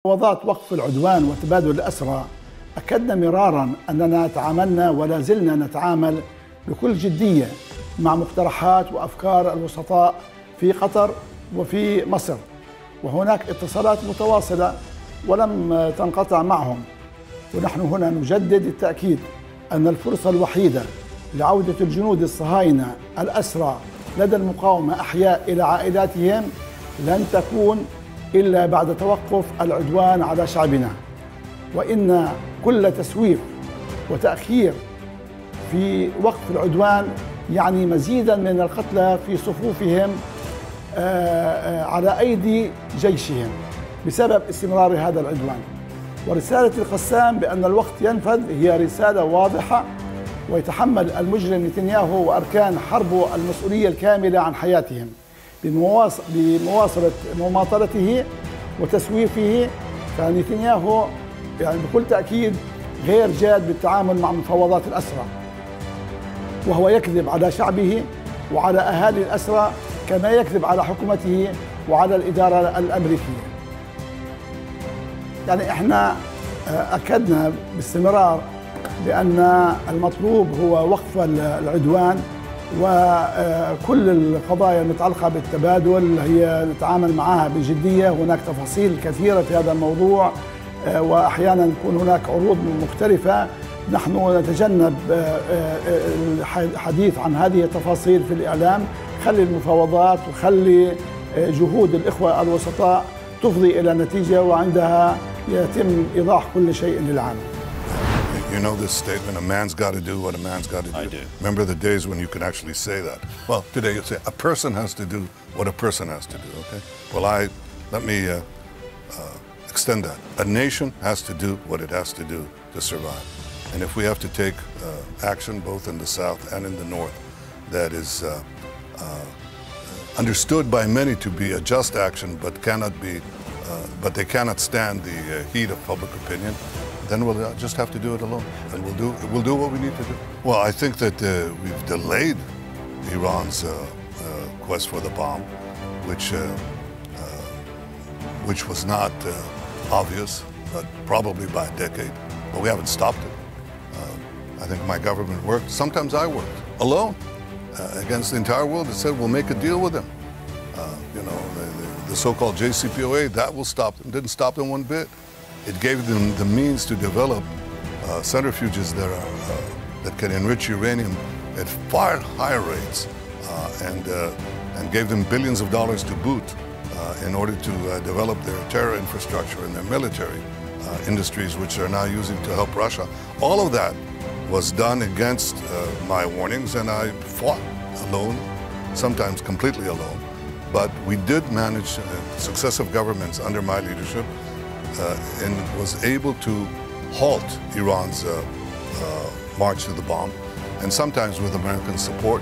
مفاوضات وقف العدوان وتبادل الأسرى أكدنا مرارا أننا تعاملنا ولا زلنا نتعامل بكل جدية مع مقترحات وأفكار الوسطاء في قطر وفي مصر، وهناك اتصالات متواصلة ولم تنقطع معهم. ونحن هنا نجدد التأكيد أن الفرصة الوحيدة لعودة الجنود الصهاينة الأسرى لدى المقاومة أحياء إلى عائلاتهم لن تكون إلا بعد توقف العدوان على شعبنا، وإن كل تسويف وتأخير في وقف العدوان يعني مزيدا من القتلى في صفوفهم على أيدي جيشهم بسبب استمرار هذا العدوان. ورسالة القسام بأن الوقت ينفذ هي رسالة واضحة، ويتحمل المجرم نتنياهو وأركان حربه المسؤولية الكاملة عن حياتهم بمواصلة مماطلته وتسويفه. فنتنياهو يعني بكل تأكيد غير جاد بالتعامل مع مفاوضات الأسرى، وهو يكذب على شعبه وعلى أهالي الأسرى كما يكذب على حكومته وعلى الإدارة الأمريكية. يعني احنا أكدنا باستمرار بأن المطلوب هو وقف العدوان، وكل القضايا المتعلقة بالتبادل هي نتعامل معها بجدية. هناك تفاصيل كثيرة في هذا الموضوع، وأحيانا يكون هناك عروض مختلفة. نحن نتجنب الحديث عن هذه التفاصيل في الإعلام. خلي المفاوضات وخلي جهود الإخوة الوسطاء تفضي إلى نتيجة، وعندها يتم إيضاح كل شيء للعالم. You know this statement, a man's got to do what a man's got to do. I do. Remember the days when you could actually say that. Well, today you say a person has to do what a person has to do, okay? Well, let me extend that. A nation has to do what it has to do to survive. And if we have to take action both in the South and in the North that is understood by many to be a just action but they cannot stand the heat of public opinion, then we'll just have to do it alone, and we'll do what we need to do. Well, I think that we've delayed Iran's quest for the bomb, which was not obvious, but probably by a decade. But we haven't stopped it. I think my government worked. Sometimes I worked alone against the entire world and said we'll make a deal with them. You know, the so-called JCPOA, that will stop them. Didn't stop them one bit. It gave them the means to develop centrifuges that can enrich uranium at far higher rates, and gave them billions of dollars to boot in order to develop their terror infrastructure and their military industries, which they're now using to help Russia. All of that was done against my warnings, and I fought alone, sometimes completely alone. But we did manage successive governments under my leadership and was able to halt Iran's march to the bomb, and sometimes with American support.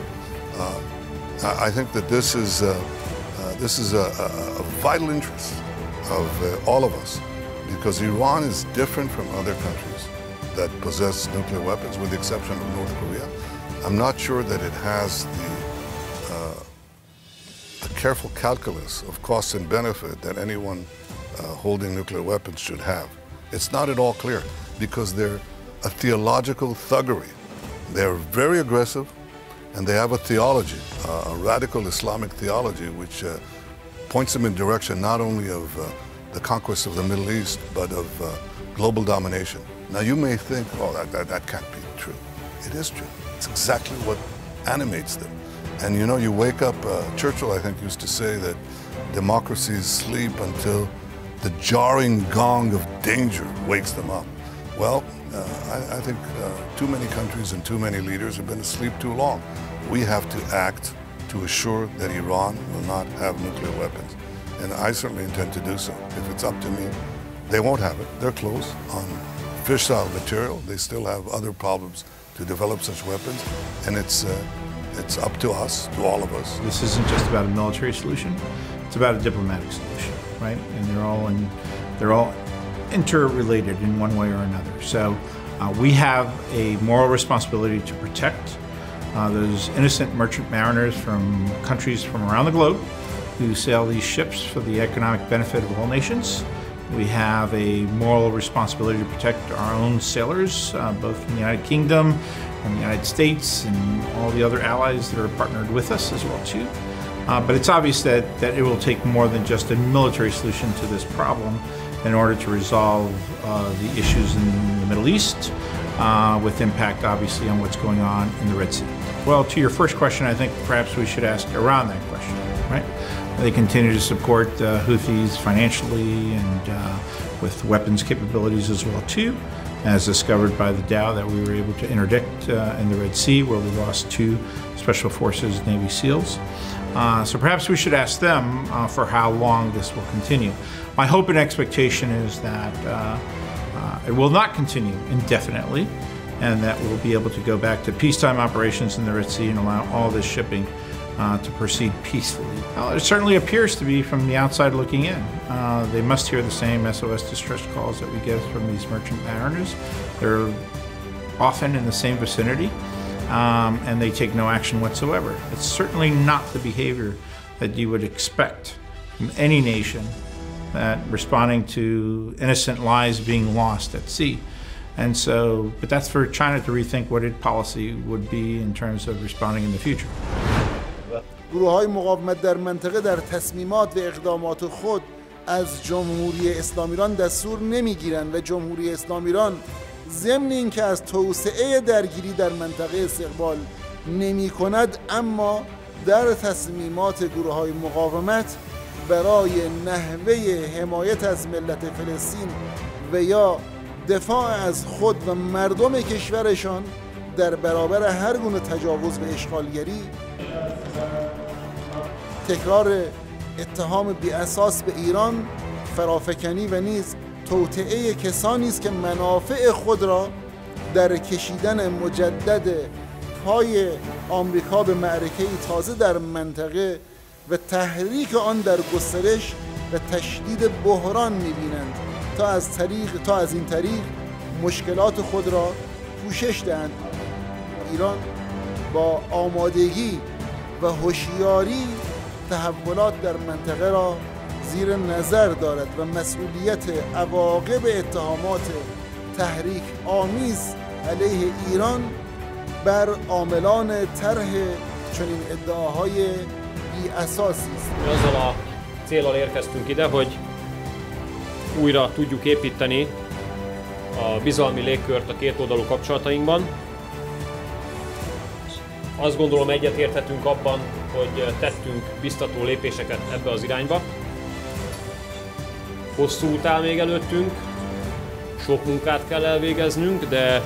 I think that this is a vital interest of all of us, because Iran is different from other countries that possess nuclear weapons, with the exception of North Korea. I'm not sure that it has the careful calculus of cost and benefit that anyone holding nuclear weapons should have. It's not at all clear, because they're a theological thuggery. They're very aggressive, and they have a theology, a radical Islamic theology, which points them in direction not only of the conquest of the Middle East, but of global domination. Now you may think, oh, that can't be true. It is true. It's exactly what animates them. And you know, you wake up, Churchill, I think, used to say that democracies sleep until the jarring gong of danger wakes them up. Well, I think too many countries and too many leaders have been asleep too long. We have to act to assure that Iran will not have nuclear weapons. And I certainly intend to do so. If it's up to me, they won't have it. They're close on fissile material. They still have other problems to develop such weapons. And it's up to us, to all of us. This isn't just about a military solution. It's about a diplomatic solution, right? And they're all interrelated in one way or another. So we have a moral responsibility to protect those innocent merchant mariners from countries from around the globe who sail these ships for the economic benefit of all nations. We have a moral responsibility to protect our own sailors, both in the United Kingdom and the United States and all the other allies that are partnered with us as well too. But it's obvious that it will take more than just a military solution to this problem in order to resolve the issues in the Middle East, with impact obviously on what's going on in the Red Sea. Well, to your first question, I think perhaps we should ask Iran that question, right? They continue to support the Houthis financially and with weapons capabilities as well too, as discovered by the Dow that we were able to interdict in the Red Sea, where we lost 2 Special Forces Navy SEALs. So perhaps we should ask them for how long this will continue. My hope and expectation is that it will not continue indefinitely, and that we'll be able to go back to peacetime operations in the Red Sea and allow all this shipping to proceed peacefully. It certainly appears to be from the outside looking in. They must hear the same SOS distress calls that we get from these merchant mariners. They're often in the same vicinity, and they take no action whatsoever. It's certainly not the behavior that you would expect from any nation that responding to innocent lives being lost at sea. And so, but that's for China to rethink what its policy would be in terms of responding in the future. گروه‌های مقاومت در منطقه در تصمیمات و اقدامات خود از جمهوری اسلامی ایران دستور نمیگیرند و جمهوری اسلامی ایران ضمن اینکه از توسعه درگیری در منطقه استقبال نمی کند، اما در تصمیمات گروه‌های مقاومت برای نحوه حمایت از ملت فلسطین و یا دفاع از خود و مردم کشورشان در برابر هر گونه تجاوز و اشغالگری، تکرار اتهام بی اساس به ایران، فرافکنی و نیز توطئه کسانی است که منافع خود را در کشیدن مجدد پای آمریکا به معرکه تازه در منطقه و تحریک آن در گسترش و تشدید بحران می‌بینند تا از این طریق مشکلات خود را پوشش دهند. ایران با آمادگی و هوشیاری تحولات در منطقه را زیر نظر دارد و مسئولیت عواقب اتهامات تحریک آمیز علیه ایران بر عاملان طرح چنین ادعاهای بی اساسی است. Azzal a céllal érkeztünk ide, hogy újra tudjuk építeni a bizalmi légkört a kétoldalú kapcsolatainkban. Azt gondolom, egyetérthetünk abban, hogy tettünk biztató lépéseket ebbe az irányba. Hosszú út áll még előttünk, sok munkát kell elvégeznünk, de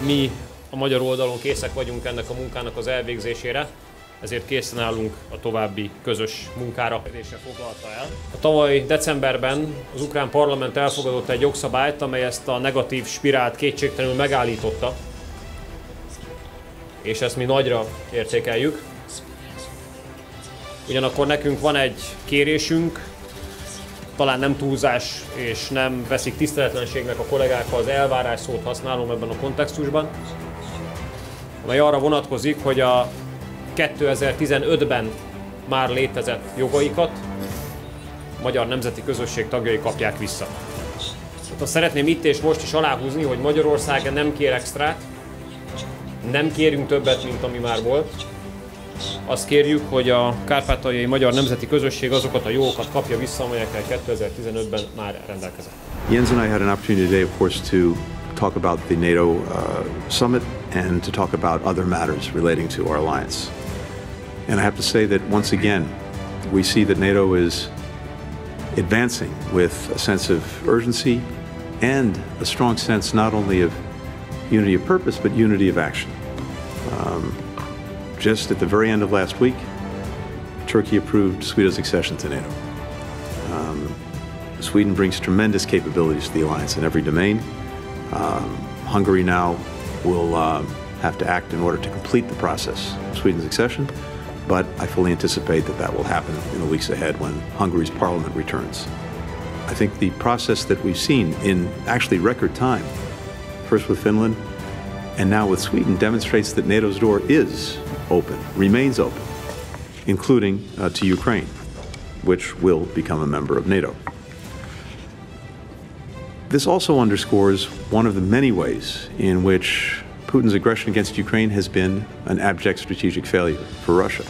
mi a magyar oldalon készek vagyunk ennek a munkának az elvégzésére, ezért készen állunk a további közös munkára. Foglalta el. A tavaly decemberben az ukrán parlament elfogadott egy jogszabályt, amely ezt a negatív spirált kétségtelenül megállította, és ezt mi nagyra értékeljük. Ugyanakkor nekünk van egy kérésünk, talán nem túlzás és nem veszik tiszteletlenségnek a kollégák, ha az elvárás szót használom ebben a kontextusban, amely arra vonatkozik, hogy a 2015-ben már létezett jogaikat a magyar nemzeti közösség tagjai kapják vissza. Hát azt szeretném itt és most is aláhúzni, hogy Magyarország nem kér extrát, nem kérünk többet, mint ami már volt. Azt kérjük, hogy a kárpátaljai magyar nemzeti közösség azokat a jogokat kapja vissza, amelyekkel 2015-ben már rendelkezett. Jens and I had an opportunity today, of course, to talk about the NATO summit and to talk about other matters relating to our alliance. And I have to say that once again, we see that NATO is advancing with a sense of urgency and a strong sense not only of unity of purpose, but unity of action. Just at the very end of last week, Turkey approved Sweden's accession to NATO. Sweden brings tremendous capabilities to the alliance in every domain. Hungary now will have to act in order to complete the process of Sweden's accession, but I fully anticipate that that will happen in the weeks ahead when Hungary's parliament returns. I think the process that we've seen in actually record time, first with Finland and now with Sweden, demonstrates that NATO's door is open, remains open, including to Ukraine, which will become a member of NATO. This also underscores one of the many ways in which Putin's aggression against Ukraine has been an abject strategic failure for Russia.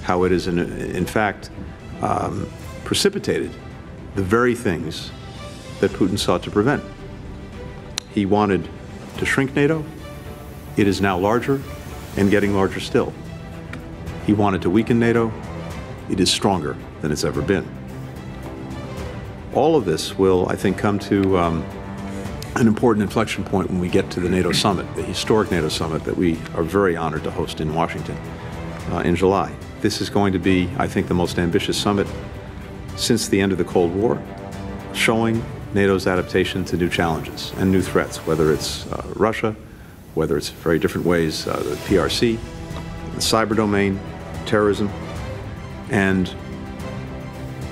How it has, in fact, precipitated the very things that Putin sought to prevent. He wanted to shrink NATO. It is now larger and getting larger still. He wanted to weaken NATO. It is stronger than it's ever been. All of this will, I think, come to an important inflection point when we get to the NATO summit, the historic NATO summit that we are very honored to host in Washington in July. This is going to be, I think, the most ambitious summit since the end of the Cold War, showing NATO's adaptation to new challenges and new threats, whether it's Russia, whether it's very different ways, the PRC, the cyber domain, terrorism, and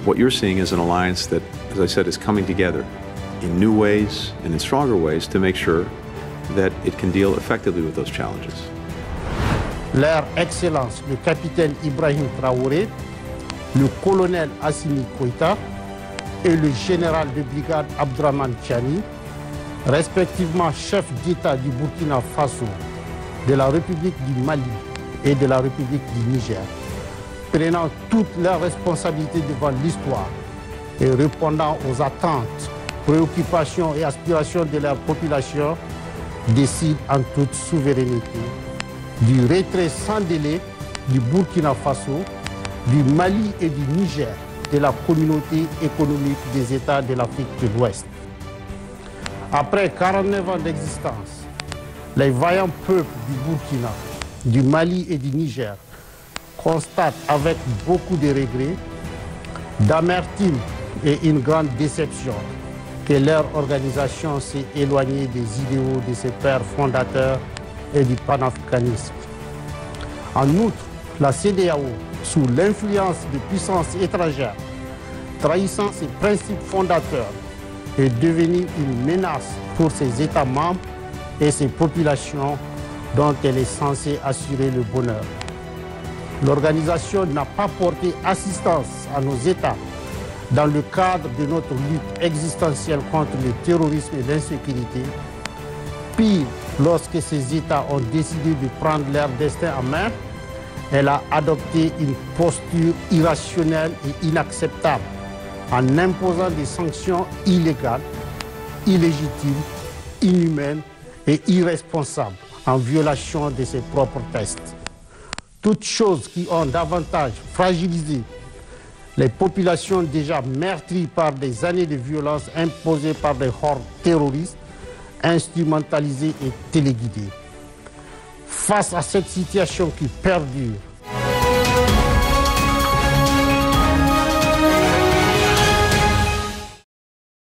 what you're seeing is an alliance that, as I said, is coming together in new ways and in stronger ways to make sure that it can deal effectively with those challenges. Leur Excellence, le capitaine Ibrahim Traoré, le colonel Assimi Goïta et le général de brigade Abdraman Tiani, respectivement chef d'État du Burkina Faso, de la République du Mali et de la République du Niger, prenant toutes leurs responsabilités devant l'histoire et répondant aux attentes, préoccupations et aspirations de leur population, décident en toute souveraineté du retrait sans délai du Burkina Faso, du Mali et du Niger de la communauté économique des États de l'Afrique de l'Ouest. Après 49 ans d'existence, les vaillants peuples du Burkina, du Mali et du Niger constatent avec beaucoup de regrets, d'amertume et une grande déception que leur organisation s'est éloignée des idéaux de ses pères fondateurs et du panafricanisme. En outre, la CEDEAO, sous l'influence de puissances étrangères, trahissant ses principes fondateurs, est devenue une menace pour ses États membres et ses populations dont elle est censée assurer le bonheur. L'organisation n'a pas porté assistance à nos États dans le cadre de notre lutte existentielle contre le terrorisme et l'insécurité. Pire, lorsque ces États ont décidé de prendre leur destin en main, elle a adopté une posture irrationnelle et inacceptable en imposant des sanctions illégales, illégitimes, inhumaines et irresponsables en violation de ses propres textes. Toutes choses qui ont davantage fragilisé les populations déjà meurtries par des années de violence imposées par des hordes terroristes, instrumentalisées et téléguidées. Face à cette situation qui perdure,